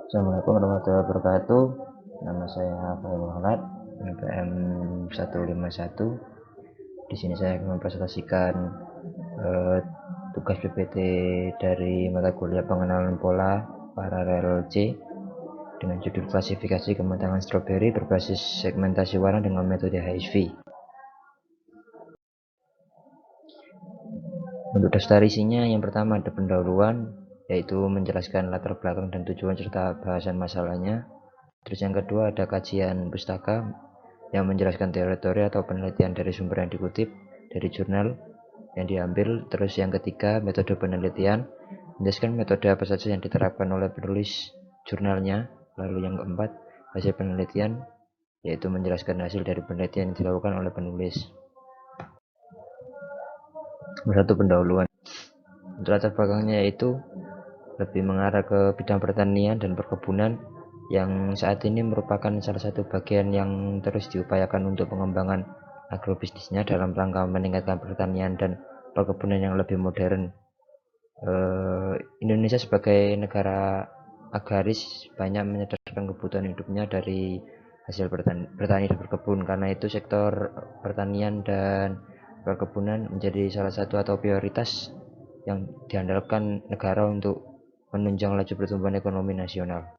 Assalamualaikum warahmatullahi wabarakatuh. Nama saya Fail Muhammad, NPM 151. Di sini saya akan mempresentasikan tugas PPT dari mata kuliah pengenalan pola paralel C dengan judul klasifikasi kematangan stroberi berbasis segmentasi warna dengan metode HSV. Untuk daftar isinya, yang pertama ada pendahuluan, yaitu menjelaskan latar belakang dan tujuan serta bahasan masalahnya. Terus yang kedua ada kajian pustaka yang menjelaskan teori-teori atau penelitian dari sumber yang dikutip dari jurnal yang diambil. Terus yang ketiga metode penelitian, menjelaskan metode apa saja yang diterapkan oleh penulis jurnalnya. Lalu yang keempat hasil penelitian, yaitu menjelaskan hasil dari penelitian yang dilakukan oleh penulis. Satu pendahuluan. Untuk latar belakangnya yaitu lebih mengarah ke bidang pertanian dan perkebunan yang saat ini merupakan salah satu bagian yang terus diupayakan untuk pengembangan agrobisnisnya dalam rangka meningkatkan pertanian dan perkebunan yang lebih modern. Indonesia sebagai negara agraris banyak menyadarkan kebutuhan hidupnya dari hasil bertani dan berkebun. Karena itu sektor pertanian dan perkebunan menjadi salah satu atau prioritas yang diandalkan negara untuk menunjang laju pertumbuhan ekonomi nasional.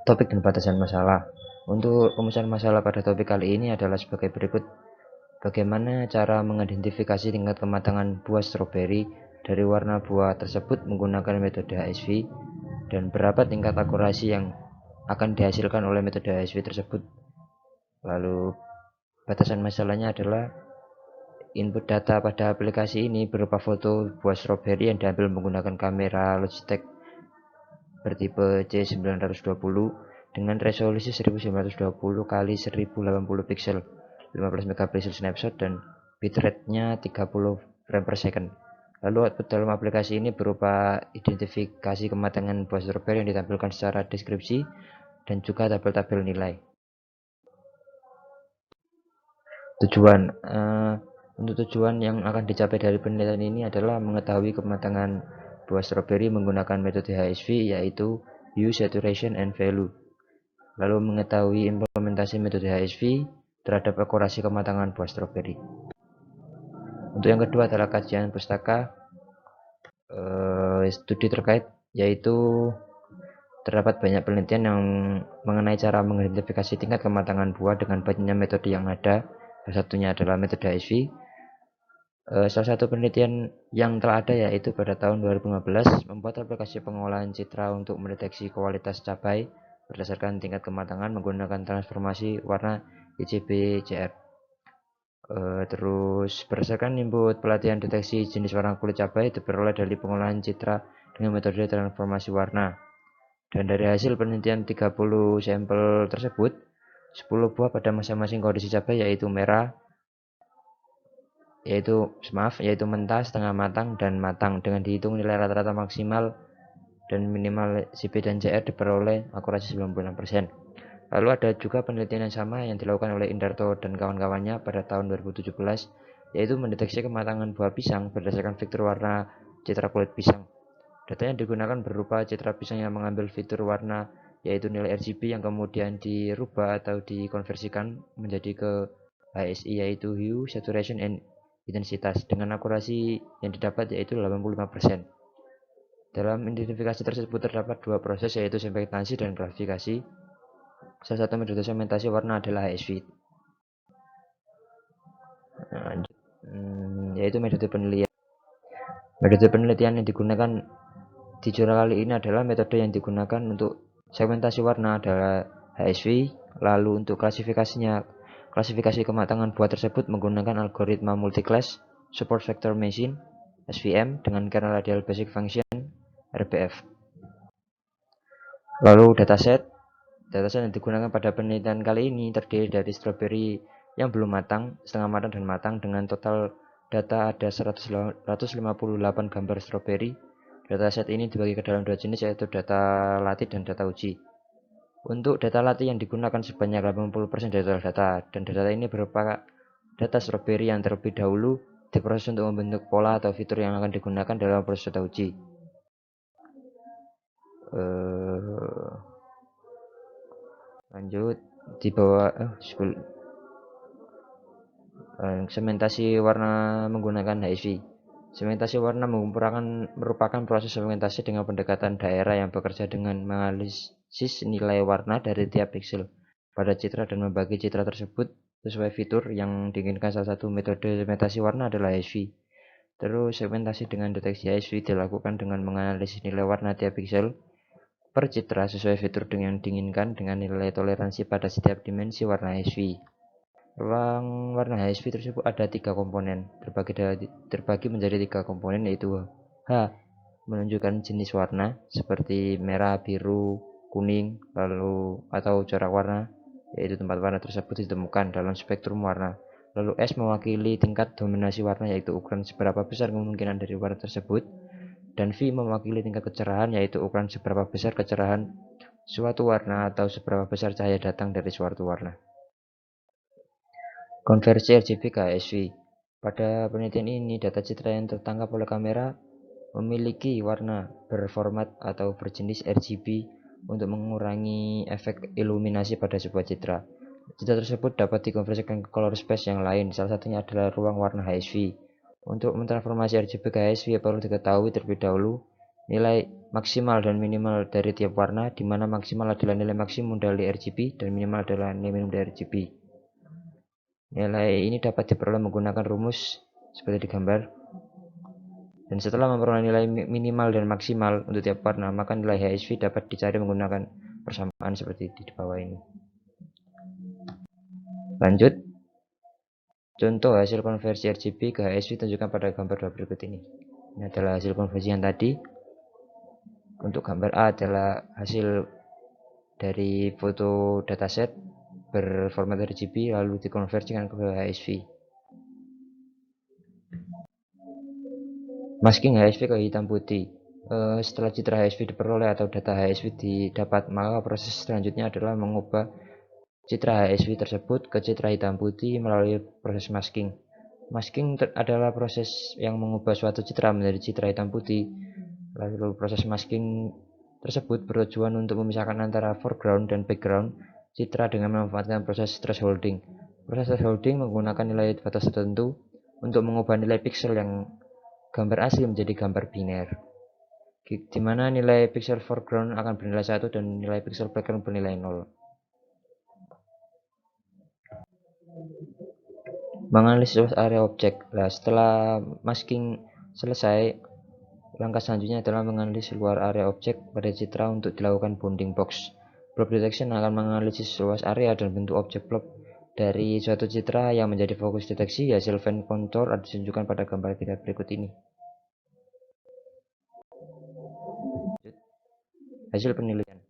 Topik dan batasan masalah. Untuk rumusan masalah pada topik kali ini adalah sebagai berikut. Bagaimana cara mengidentifikasi tingkat kematangan buah stroberi dari warna buah tersebut menggunakan metode HSV, dan berapa tingkat akurasi yang akan dihasilkan oleh metode HSV tersebut. Lalu batasan masalahnya adalah input data pada aplikasi ini berupa foto buah stroberi yang diambil menggunakan kamera Logitech bertipe C920 dengan resolusi 1920 x 1080 pixel, 15 megapiksel snapshot dan bitrate-nya 30 frame per second. Lalu output dalam aplikasi ini berupa identifikasi kematangan buah stroberi yang ditampilkan secara deskripsi dan juga tabel-tabel nilai. Tujuan untuk tujuan yang akan dicapai dari penelitian ini adalah mengetahui kematangan buah stroberi menggunakan metode HSV, yaitu hue, saturation, and value. Lalu mengetahui implementasi metode HSV terhadap akurasi kematangan buah stroberi. Untuk yang kedua adalah kajian pustaka studi terkait, yaitu terdapat banyak penelitian yang mengenai cara mengidentifikasi tingkat kematangan buah dengan banyaknya metode yang ada. Salah satunya adalah metode HSV. Salah satu penelitian yang telah ada yaitu pada tahun 2015 membuat aplikasi pengolahan citra untuk mendeteksi kualitas cabai berdasarkan tingkat kematangan menggunakan transformasi warna ICB-CR. Terus berdasarkan input pelatihan deteksi jenis warna kulit cabai diperoleh dari pengolahan citra dengan metode transformasi warna. Dan dari hasil penelitian 30 sampel tersebut, 10 buah pada masing-masing kondisi cabai yaitu merah, yaitu mentah, setengah matang, dan matang dengan dihitung nilai rata-rata maksimal dan minimal CP dan CR diperoleh akurasi 96%. Lalu ada juga penelitian yang sama yang dilakukan oleh Indarto dan kawan-kawannya pada tahun 2017, yaitu mendeteksi kematangan buah pisang berdasarkan fitur warna citra kulit pisang. Data yang digunakan berupa citra pisang yang mengambil fitur warna yaitu nilai RGB yang kemudian dirubah atau dikonversikan menjadi ke HSI, yaitu hue, saturation, and intensitas dengan akurasi yang didapat yaitu 85%. Dalam identifikasi tersebut terdapat dua proses, yaitu segmentasi dan klasifikasi. Salah satu metode segmentasi warna adalah HSV, yaitu metode penelitian. Metode penelitian yang digunakan di jurnal kali ini adalah metode yang digunakan untuk segmentasi warna adalah HSV. Lalu untuk klasifikasi kematangan buah tersebut menggunakan algoritma multiclass support vector machine SVM dengan kernel radial basic function RBF. Lalu dataset yang digunakan pada penelitian kali ini terdiri dari stroberi yang belum matang, setengah matang, dan matang dengan total data ada 158 gambar stroberi. Dataset ini dibagi ke dalam dua jenis, yaitu data latih dan data uji. Untuk data latih yang digunakan sebanyak 80% dari total data, dan data ini berupa data stroberi yang terlebih dahulu diproses untuk membentuk pola atau fitur yang akan digunakan dalam proses data uji. Lanjut di bawah sementasi warna menggunakan HSV. Sementasi warna merupakan proses sementasi dengan pendekatan daerah yang bekerja dengan menganalisis nilai warna dari tiap piksel pada citra dan membagi citra tersebut sesuai fitur yang diinginkan. Salah satu metode sementasi warna adalah HSV. Terus segmentasi dengan deteksi HSV dilakukan dengan menganalisis nilai warna tiap piksel per citra sesuai fitur yang diinginkan dengan nilai toleransi pada setiap dimensi warna HSV. Ruang warna HSV tersebut ada 3 komponen, terbagi menjadi 3 komponen, yaitu H menunjukkan jenis warna seperti merah, biru, kuning, lalu atau corak warna, yaitu tempat warna tersebut ditemukan dalam spektrum warna. Lalu S mewakili tingkat dominasi warna, yaitu ukuran seberapa besar kemungkinan dari warna tersebut. Dan V mewakili tingkat kecerahan, yaitu ukuran seberapa besar kecerahan suatu warna atau seberapa besar cahaya datang dari suatu warna. Konversi RGB ke HSV. Pada penelitian ini, data citra yang tertangkap oleh kamera memiliki warna berformat atau berjenis RGB untuk mengurangi efek iluminasi pada sebuah citra. Citra tersebut dapat dikonversikan ke color space yang lain, salah satunya adalah ruang warna HSV. Untuk mentransformasi RGB ke HSV perlu diketahui terlebih dahulu nilai maksimal dan minimal dari tiap warna, di mana maksimal adalah nilai maksimum dari RGB dan minimal adalah nilai minimum dari RGB. Nilai ini dapat diperoleh menggunakan rumus seperti digambar. Dan setelah memperoleh nilai minimal dan maksimal untuk tiap warna, maka nilai HSV dapat dicari menggunakan persamaan seperti di bawah ini. Lanjut, contoh hasil konversi RGB ke HSV tunjukkan pada gambar berikut ini. Ini adalah hasil konversi yang tadi. Untuk gambar A adalah hasil dari foto dataset berformat RGB lalu dikonversikan ke HSV. Masking HSV ke hitam putih. Setelah citra HSV diperoleh atau data HSV didapat, maka proses selanjutnya adalah mengubah citra HSV tersebut ke citra hitam putih melalui proses masking. Masking adalah proses yang mengubah suatu citra menjadi citra hitam putih. Lalu proses masking tersebut bertujuan untuk memisahkan antara foreground dan background citra dengan memanfaatkan proses thresholding. Proses thresholding menggunakan nilai batas tertentu untuk mengubah nilai piksel yang gambar asli menjadi gambar biner, di mana nilai piksel foreground akan bernilai 1 dan nilai piksel background bernilai 0. Menganalisis luas area objek. Nah, setelah masking selesai, langkah selanjutnya adalah menganalisis luar area objek pada citra untuk dilakukan bounding box. Blob detection akan menganalisis luas area dan bentuk objek blob dari suatu citra yang menjadi fokus deteksi. Hasil fan contour ditunjukkan pada gambar berikut ini. Hasil penelitian.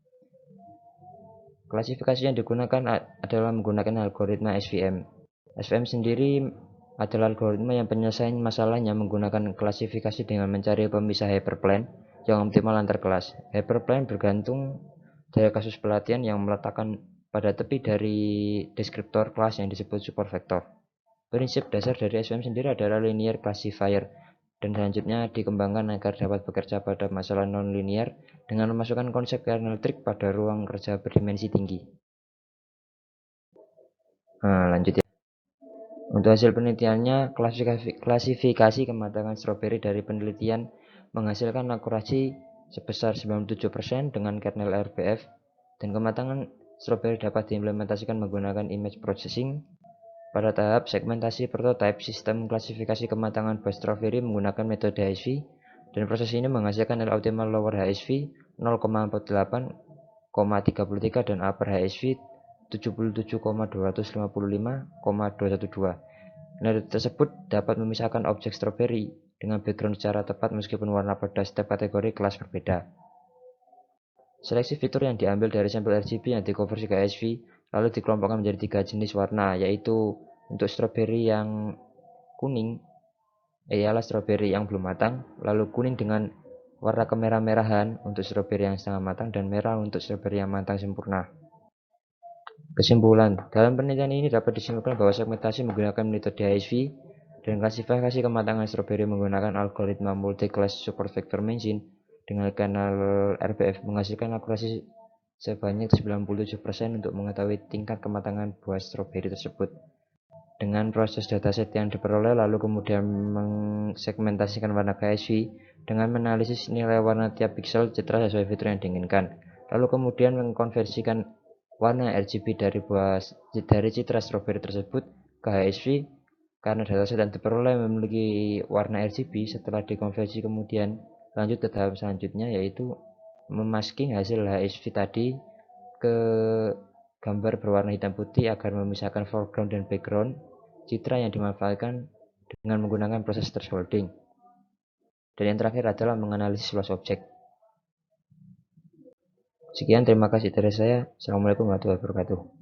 Klasifikasi yang digunakan adalah menggunakan algoritma SVM. SVM sendiri adalah algoritma yang penyelesaian masalahnya menggunakan klasifikasi dengan mencari pemisah hyperplane yang optimal antar kelas. Hyperplane bergantung dari kasus pelatihan yang meletakkan pada tepi dari deskriptor kelas yang disebut supervektor. Prinsip dasar dari SVM sendiri adalah linear classifier, dan selanjutnya dikembangkan agar dapat bekerja pada masalah non-linear dengan memasukkan konsep kernel trig pada ruang kerja berdimensi tinggi. Lanjut ya. Untuk hasil penelitiannya, klasifikasi kematangan stroberi dari penelitian menghasilkan akurasi sebesar 97% dengan kernel RBF, dan kematangan stroberi dapat diimplementasikan menggunakan image processing. Pada tahap segmentasi prototype, sistem klasifikasi kematangan buah stroberi menggunakan metode HSV, dan proses ini menghasilkan nilai optimal lower HSV 0,48,33 dan upper HSV 77,255,212. Nilai tersebut dapat memisahkan objek stroberi dengan background secara tepat meskipun warna pada setiap kategori kelas berbeda. Seleksi fitur yang diambil dari sampel RGB yang dikonversi ke HSV lalu dikelompokkan menjadi 3 jenis warna, yaitu untuk stroberi yang kuning ialah stroberi yang belum matang, lalu kuning dengan warna kemerah-merahan untuk stroberi yang setengah matang, dan merah untuk stroberi yang matang sempurna. Kesimpulan, dalam penelitian ini dapat disimpulkan bahwa segmentasi menggunakan metode HSV dan klasifikasi kematangan stroberi menggunakan algoritma multi-class supervector machine dengan kanal RBF menghasilkan akurasi sebanyak 97% untuk mengetahui tingkat kematangan buah stroberi tersebut. Dengan proses dataset yang diperoleh, lalu kemudian mengsegmentasikan warna KSV dengan menganalisis nilai warna tiap piksel citra sesuai fitur yang diinginkan. Lalu kemudian mengkonversikan warna RGB dari citra stroberi tersebut ke HSV. Karena dataset yang diperoleh memiliki warna RGB, setelah dikonversi kemudian lanjut ke tahap selanjutnya, yaitu memasking hasil HSV tadi ke gambar berwarna hitam putih agar memisahkan foreground dan background citra yang dimanfaatkan dengan menggunakan proses thresholding. Dan yang terakhir adalah menganalisis loss object. Sekian, terima kasih dari saya. Assalamualaikum warahmatullahi wabarakatuh.